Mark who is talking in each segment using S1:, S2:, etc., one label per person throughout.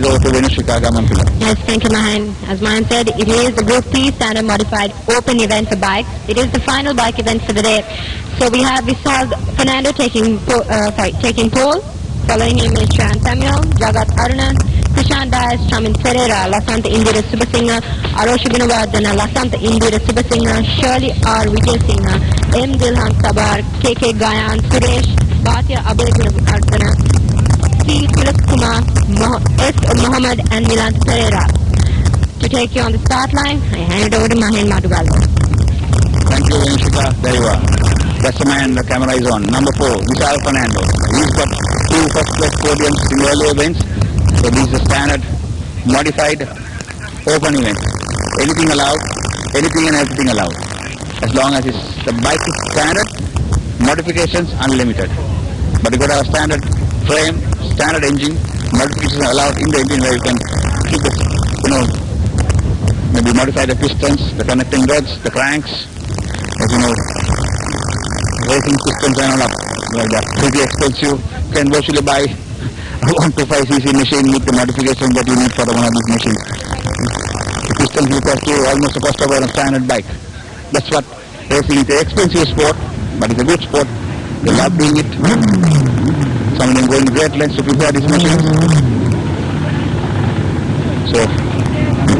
S1: is over to Venushika Gamanpila.
S2: Yes, thank you, Mahan. As Mahan said, it is the Group 3 standard modified open event for bikes. It is the final bike event for the day. So we have Vishal Fernando taking pole. Following him is Shan Samuel, Jagat Aruna, Krishan Dias, Chamin Pereira, Lasanta Indira Subasingha, Arosha Gunavardhana, Lasanta Indira Subasingha, Shirley R. Vijay Singha, M. Dilhan Sabar, KK Gayan, Suresh, Bhatia Abhay Gunavardhana, C. Tilak Kumar, S. Muhammad and Milan Pereira. To take you on the start line, I hand it over to Mahin Madhugallo.
S1: Thank you, Venushika. There you are. That's the man, the camera is on. Number 4, Vishal Fernando. He's got 2 first place podiums in early events. So this is a standard, modified, open event. Anything allowed, anything and everything allowed. As long as the bike is standard, modifications unlimited. But you got to have a standard frame, standard engine, modifications are allowed in the engine where you can keep it, maybe modify the pistons, the connecting rods, the cranks, racing systems and all up like that. Pretty expensive. You can virtually buy a 125cc machine with the modifications that you need for one of these machines. The pistons will cost you almost the cost of a standard bike. That's what racing is. An expensive sport, but it's a good sport. They love doing it. Some of them going great lengths to prepare these machines. So,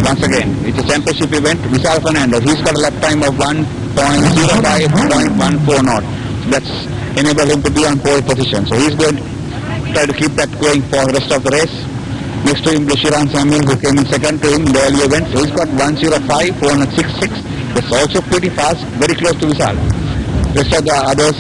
S1: once again, it's a championship event. Vishal Fernando, he's got a lap time of 1.05.14 knot. That's enabled him to be on pole position. So he's going to try to keep that going for the rest of the race. Next to him, Shiran Samuel, who came in second to him in the early event. So he's got 1:05.466. That's also pretty fast, very close to Vishal. Rest of the others,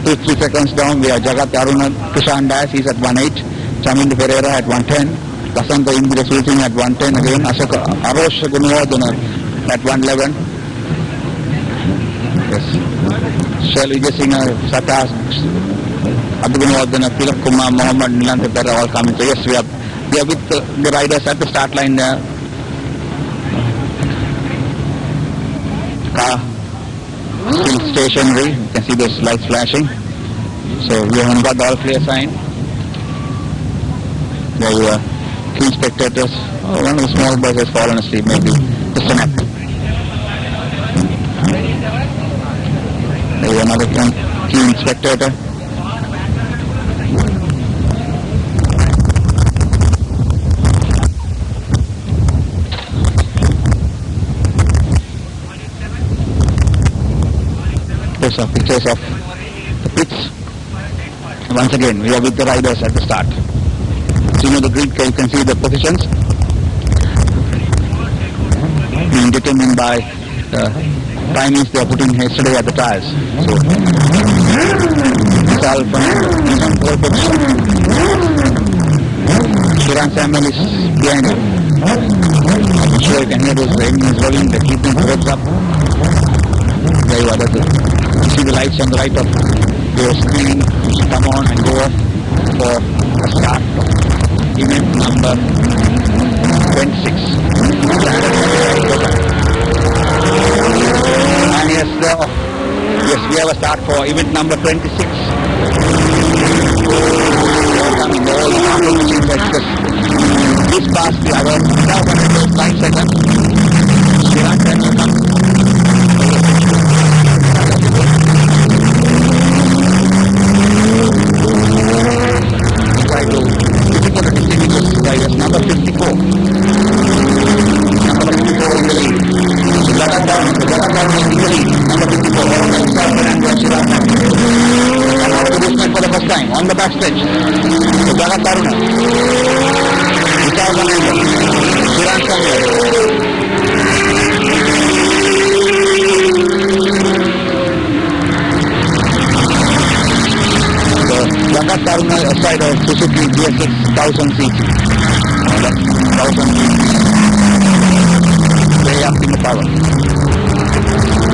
S1: 2-3 seconds down, we have Jagat Aruna, Krishan Dias, he's at 1:08. Chamindu Pereira at 1:10. Lasanta Indira Sulting at 1:10 again. Arosha Gunavardhana at 1:11. Yes. Shirley Vijay Singha, Satas, Abdul Tilak Kumar, Muhammad, Milan Pereira all coming. So yes, we are with the riders at the start line there. Car still stationary. You can see those lights flashing. So we haven't got the all clear sign. There you are. Keen spectators. Oh, one of the small boys has fallen asleep, maybe just a nap. There is another keen spectator. Those are pictures of the pits. Once again, we are with the riders at the start. So the grid, you can see the positions being determined by the timings they are putting yesterday at the tires. So, Vishal Fernando is on pole position. Shiran Samuel is behind him. I'm sure you can hear those engines rolling, they're keeping the roads up. There you are, that's it. You see the lights on the right of your screen, which come on and go off for the start of event number 26. And yes, we have a start for event number 26. Coming, all the machines are just this past the hour, 9 seconds. Shiran Samuel comes. Number 54. Number 54 in the lead. Jagat Aruna in the lead. Number 54. And out to this for the first time on the backstretch. So Jagat Aruna. Vishal Fernando. Shiran Samuel. So Jagat Aruna aside of Suzuki GSX 1000cc. That's 1000 way up in the power.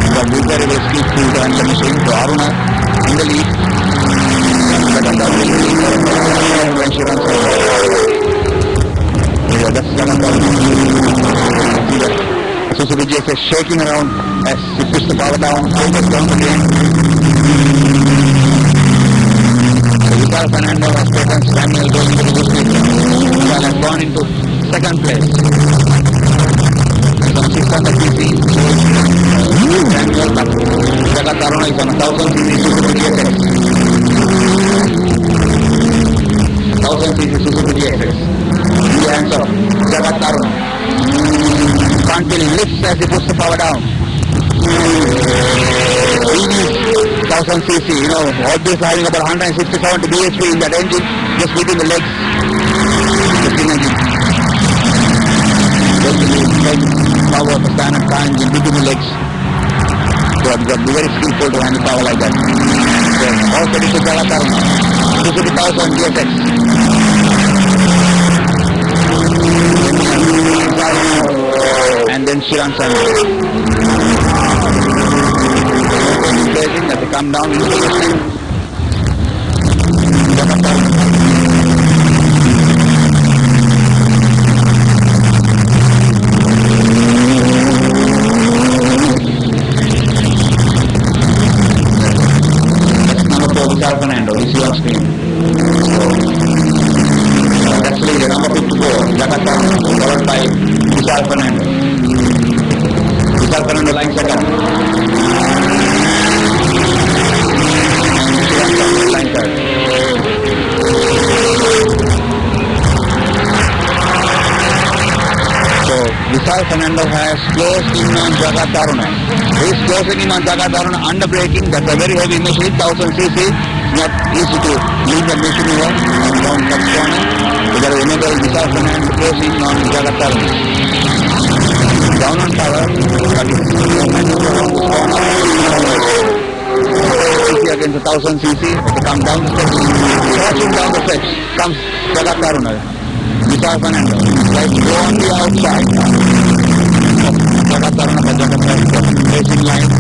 S1: So we very well speed to the machine. So Aruna in the lead. When she runs over. Yeah, that's Jagat Aruna. Suzuki GSX is shaking around as she pushes the power down, focus down again. So Vishal Fernando has taken Samuel going to the speed. gone into second place. He's on 600cc. Samuel, but Jagat Aruna is on 1000cc Suzuki DSX. 1000cc Suzuki DSX. In the hands of Jagat Aruna. Front wheel lifts as he puts the power down. He needs 1000cc, all this having about 167 bhp in that engine, just within the legs. The twin engine. Just the leg power of the standard car engine within the legs. So you got to be very skillful to handle power like that. So all credit to Jagat Aruna. 50,000 DSX. And then Shiran Sandhu. As they come down into the line. That's number 4, Vishal Fernando, you see on screen. So, that's leader, number 54, Jagat Aruna, followed by Vishal Fernando. Vishal Fernando line second. Line third. So Vishal Fernando has closed in on Jagat Aruna. He is closing in on Jagat Aruna under braking. That's a very heavy machine, 1000cc. Not easy to leave the machine over and down that corner. So there is another Vishal Fernando closing on Jagat Aruna. Down on power, but it's around this corner. Against 1000cc, they come down the steps, crashing down the steps, comes Jagat Aruna, Vishal Fernando, like go on the outside of Jagat Aruna, but Jagat Aruna racing line.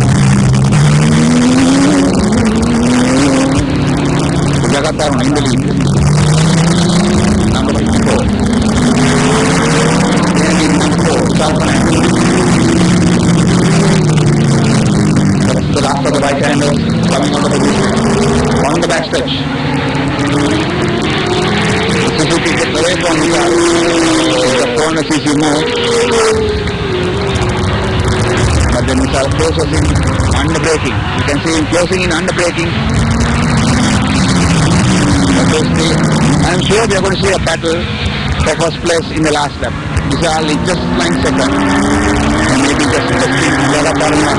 S1: Jagat Aruna in the lead, number 54. Number 4, Vishal Fernando. That's the last of the right-handers coming out of the position. On the backstretch. Suzuki gets away from the car. The 400cc more. But then Vishal closes in under braking. You can see him closing in under braking. I'm sure we are going to see a battle for first place in the last lap. Vishal is just flying second. And maybe just testing Jagat Aruna.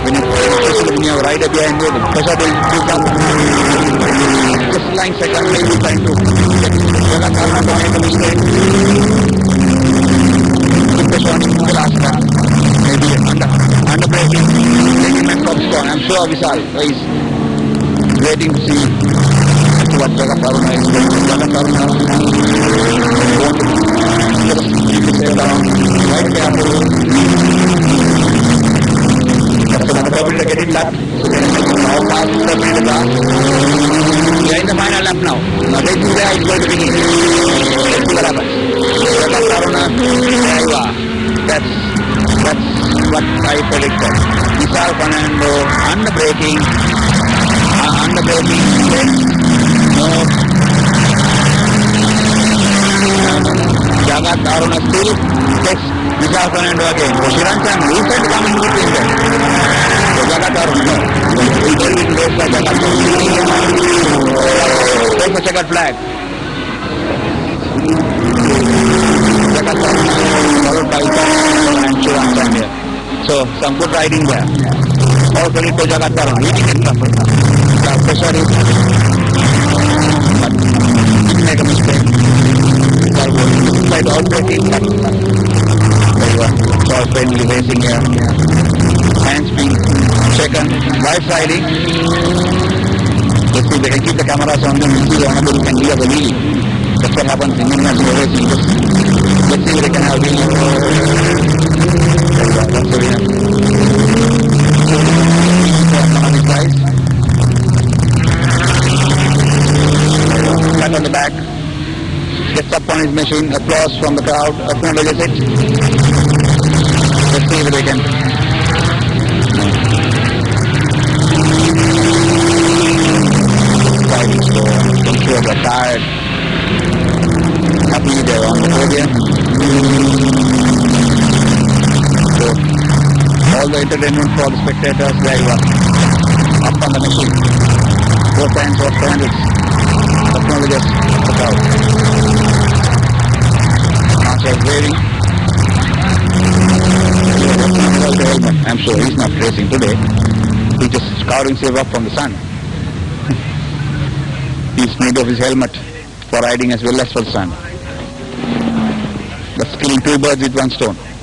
S1: When you have a rider behind you, the pressure will build up. Just flying second, maybe trying to get Jagat Aruna to make a mistake. Put the shot into the last lap. Maybe under braking, taking that top score. I'm sure Vishal is waiting to see what Jagat Aruna is doing. Jagat Aruna won't just keep the sail down. Right there. So the top is getting lap. How fast is the middle car? We are in the final lap now. Now this is where it's going to begin. Let's see what happens. Jagat Aruna, there you are. That's what I predicted. Vishal Fernando under braking. No. Jagat Aruna still takes Vishal Fernando again. So Shiran Sandhu, he said come in between them. So Jagat Aruna, he will be race by Jagat Aruna. Take the checkered flag. Jagat Aruna followed by and Shiran Sandhu. So some good riding there. All credit to Jagat Aruna. He didn't get trouble. The pressure is, but he didn't make a mistake. Side out braking. It's all friendly racing here. Hands being shaken, wife riding. Let's see if they can keep the cameras on them and see the honorable can hear the wheelie. That's what happens in international racing. Let's see if they can have wheelie. That's the winner. Some of these guys. Pat on the back. Gets up on his machine, applause from the crowd, acknowledges it. Let's see if they can. all the entertainment for the spectators live up on the machine. Both hands off the handles. Technologists look out. Marshall is waving. Without the helmet. I'm sure he's not racing today. He's just scouring safe up from the sun. He's made of his helmet for riding as well as for the sun. That's killing two birds with one stone.